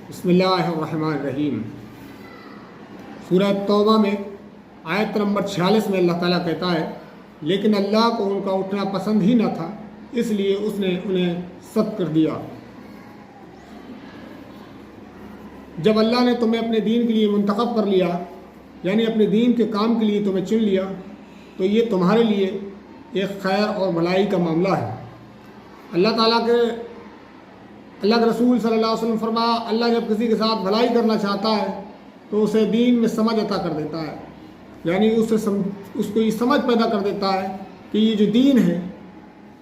بسم اللہ الرحمن الرحیم۔ سورہ توبہ میں آیت نمبر 46 میں اللہ تعالیٰ کہتا ہے، لیکن اللہ کو ان کا اٹھنا پسند ہی نہ تھا، اس لیے اس نے انہیں سخت کر دیا۔ جب اللہ نے تمہیں اپنے دین کے لیے منتخب کر لیا، یعنی اپنے دین کے کام کے لیے تمہیں چن لیا، تو یہ تمہارے لیے ایک خیر اور بھلائی کا معاملہ ہے۔ اللہ کے رسول صلی اللہ علیہ وسلم فرمایا، اللہ جب کسی کے ساتھ بھلائی کرنا چاہتا ہے تو اسے دین میں سمجھ عطا کر دیتا ہے، یعنی اس کو یہ سمجھ پیدا کر دیتا ہے کہ یہ جو دین ہے،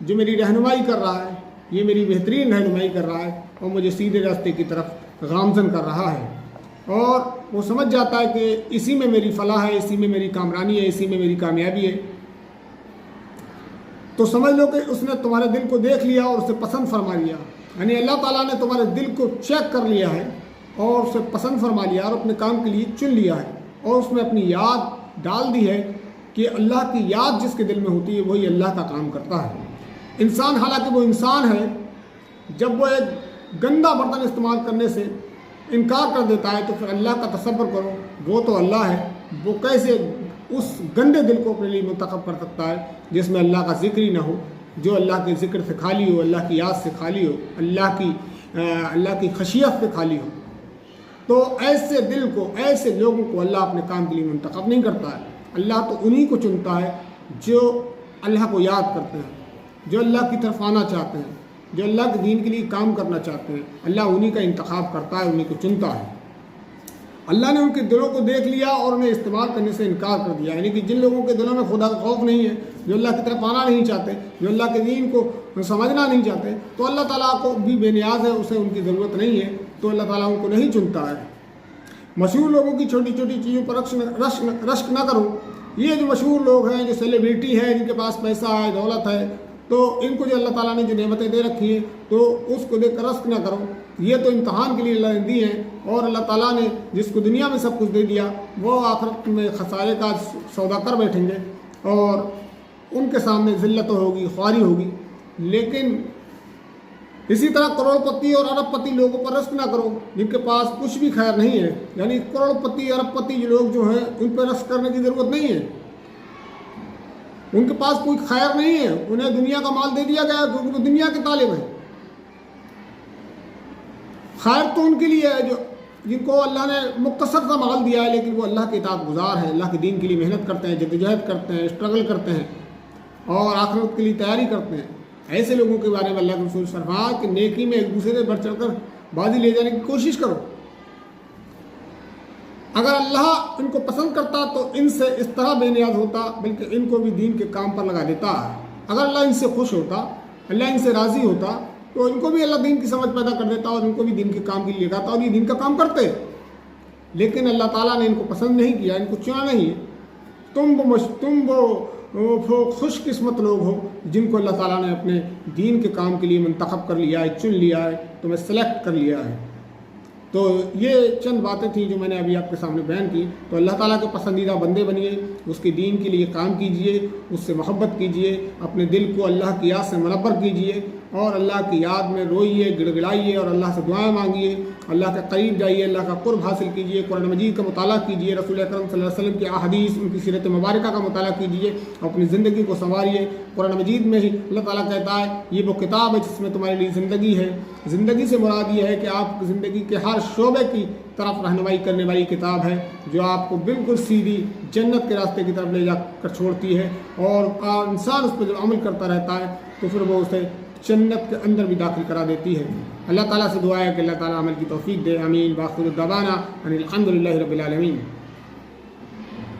جو میری رہنمائی کر رہا ہے، یہ میری بہترین رہنمائی کر رہا ہے اور مجھے سیدھے راستے کی طرف گامزن کر رہا ہے، اور وہ سمجھ جاتا ہے کہ اسی میں میری فلاح ہے، اسی میں میری کامرانی ہے، اسی میں میری کامیابی ہے۔ تو سمجھ لو کہ اس نے تمہارے دل کو دیکھ لیا اور اسے پسند فرما لیا، یعنی اللہ تعالیٰ نے تمہارے دل کو چیک کر لیا ہے اور اسے پسند فرما لیا اور اپنے کام کے لیے چن لیا ہے، اور اس میں اپنی یاد ڈال دی ہے کہ اللہ کی یاد جس کے دل میں ہوتی ہے وہی اللہ کا کام کرتا ہے۔ انسان حالانکہ وہ انسان ہے، جب وہ ایک گندا برتن استعمال کرنے سے انکار کر دیتا ہے تو پھر اللہ کا تصور کرو، وہ تو اللہ ہے، وہ کیسے اس گندے دل کو اپنے لیے منتخب کر سکتا ہے جس میں اللہ کا ذکر ہی نہ ہو، جو اللہ کے ذکر سے خالی ہو، اللہ کی یاد سے خالی ہو، اللہ کی خشیت سے خالی ہو۔ تو ایسے دل کو، ایسے لوگوں کو اللہ اپنے کام کے لیے منتخب نہیں کرتا ہے۔ اللہ تو انہی کو چنتا ہے جو اللہ کو یاد کرتے ہیں، جو اللہ کی طرف آنا چاہتے ہیں، جو اللہ کے دین کے لیے کام کرنا چاہتے ہیں۔ اللہ انہی کا انتخاب کرتا ہے، انہی کو چنتا ہے۔ اللہ نے ان کے دلوں کو دیکھ لیا اور انہیں استعمال کرنے سے انکار کر دیا، یعنی کہ جن لوگوں کے دلوں میں خدا کا خوف نہیں ہے، جو اللہ کی طرف آنا نہیں چاہتے، جو اللہ کے دین کو سمجھنا نہیں چاہتے، تو اللہ تعالیٰ کو بھی بے نیاز ہے، اسے ان کی ضرورت نہیں ہے، تو اللہ تعالیٰ ان کو نہیں چنتا ہے۔ مشہور لوگوں کی چھوٹی چھوٹی چیزوں پر رشک نہ کرو۔ یہ جو مشہور لوگ ہیں، جو سیلیبریٹی ہے، جن کے پاس پیسہ ہے، دولت ہے، تو ان کو جو اللہ تعالیٰ نے جو نعمتیں دے رکھی ہیں تو اس کو دیکھ کر رشک نہ کرو۔ یہ تو امتحان کے لیے اللہ نے دی ہیں، اور اللہ تعالیٰ نے جس کو دنیا میں سب کچھ دے دیا وہ آخرت میں خسارے کا سودا کر بیٹھیں گے، اور ان کے سامنے ذلت ہوگی، خواری ہوگی۔ لیکن اسی طرح کروڑ پتی اور ارب پتی لوگوں پر رشک نہ کرو جن کے پاس کچھ بھی خیر نہیں ہے، یعنی کروڑ پتی ارب پتی جو لوگ جو ہیں ان پہ رشک کرنے کی ضرورت نہیں ہے۔ ان کے پاس کوئی خیر نہیں ہے، انہیں دنیا کا مال دے دیا گیا کیونکہ وہ دنیا کے طالب ہیں۔ خیر تو ان کے لیے ہے جن کو اللہ نے مختصر سا مال دیا ہے، لیکن وہ اللہ کے اطاعت گزار ہیں، اللہ کے دین کے لیے محنت کرتے ہیں، جدوجہد کرتے ہیں، اسٹرگل کرتے ہیں اور آخرت کے لیے تیاری کرتے ہیں۔ ایسے لوگوں کے بارے میں اللہ کے رسول فرمایا کہ نیکی میں ایک دوسرے سے بڑھ چڑھ کر بازی لے جانے کی کوشش کرو۔ اگر اللہ ان کو پسند کرتا تو ان سے اس طرح بے نیاز ہوتا، بلکہ ان کو بھی دین کے کام پر لگا دیتا۔ اگر اللہ ان سے خوش ہوتا، اللہ ان سے راضی ہوتا، تو ان کو بھی اللہ دین کی سمجھ پیدا کر دیتا اور ان کو بھی دین کے کام کے لیے لگاتا اور یہ دین کا کام کرتے۔ لیکن اللہ تعالیٰ نے ان کو پسند نہیں کیا، ان کو چنا نہیں ہے۔ تم وہ خوش قسمت لوگ ہو جن کو اللہ تعالیٰ نے اپنے دین کے کام کے لیے منتخب کر لیا ہے، چن لیا ہے، تمہیں سلیکٹ کر لیا ہے۔ تو یہ چند باتیں تھیں جو میں نے ابھی آپ کے سامنے بیان کی۔ تو اللہ تعالیٰ کے پسندیدہ بندے بنیے، اس کے دین کے لیے کام کیجئے، اس سے محبت کیجئے، اپنے دل کو اللہ کی یاد سے منور کیجئے اور اللہ کی یاد میں روئیے، گڑ گڑائیے اور اللہ سے دعائیں مانگیے، اللہ کے قریب جائیے، اللہ کا قرب حاصل کیجئے، قرآن مجید کا مطالعہ کیجئے، رسول اکرم صلی اللہ علیہ وسلم کی احادیث، ان کی سیرت مبارکہ کا مطالعہ کیجئے، اپنی زندگی کو سنواریے۔ قرآن مجید میں ہی اللہ تعالیٰ کہتا ہے یہ وہ کتاب ہے جس میں تمہارے لیے زندگی ہے۔ زندگی سے مراد یہ ہے کہ آپ کی زندگی کے ہر شعبے کی طرف رہنمائی کرنے والی کتاب ہے، جو آپ کو بالکل سیدھی جنت کے راستے کی طرف لے جا کر چھوڑتی ہے، اور انسان اس پہ جب عمل کرتا رہتا ہے تو پھر وہ اسے جنت کے اندر بھی داخل کرا دیتی ہے۔ اللہ تعالیٰ سے دعا ہے کہ اللہ تعالیٰ عمل کی توفیق دے۔ آمین۔ وآخر دعوانا ان الحمد للہ رب العالمین۔